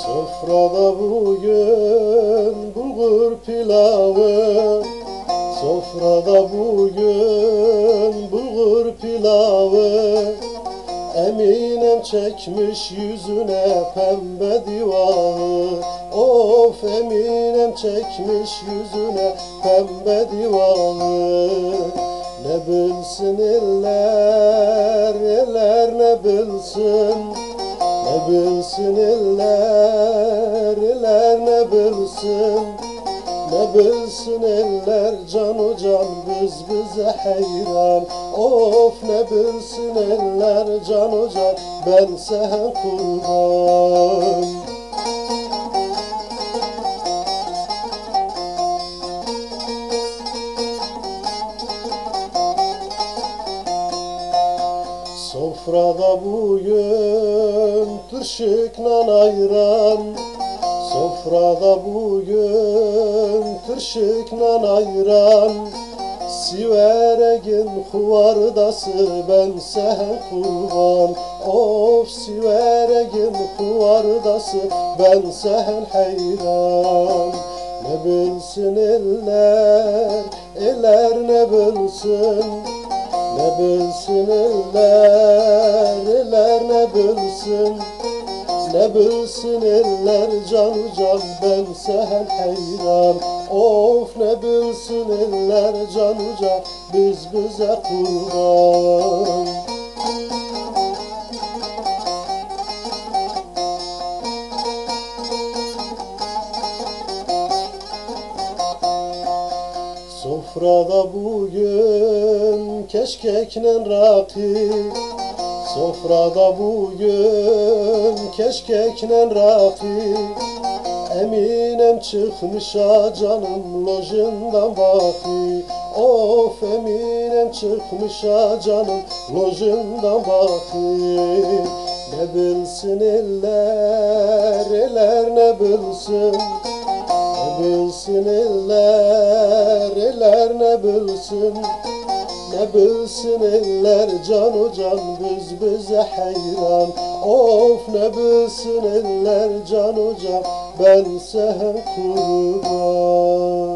Sofrada bugün bulgur pilavı, sofrada bugün bulgur pilavı. Eminem çekmiş yüzüne pembe divanı. Of, Eminem çekmiş yüzüne pembe divanı. Ne bilsin eller, eller ne bilsin. Ne bilsin eller, eller ne bilsin. Ne bilsin eller canu can biz bize heyran. Of, ne bilsin eller canu can ben sen kurban. Sofrada bugün tırşıkla ayran, sofrada bugün tırşıkla ayran. Siveregin huvardası ben sen kurban. Of, siveregin huvardası ben sen heyran. Ne bilsin eller, eller ne bilsin. Ne bilsin eller, eller ne bilsin. Ne bilsin eller can can ben sen heyran. Of, ne bilsin eller can can biz bize kurban. Sofrada bugün keşkekle rakı, sofrada bugün keşkekle rakı. Eminem çıkmış ha canım lojundan bakı. Of, Eminem çıkmış ha canım lojundan bakı. Ne bilsin eller, eller ne bilsin. Ne bilsin eller, eller ne bilsin. Ne bilsin eller canu can biz bize heyran. Of, ne bilsin eller canu can ben sen kurban.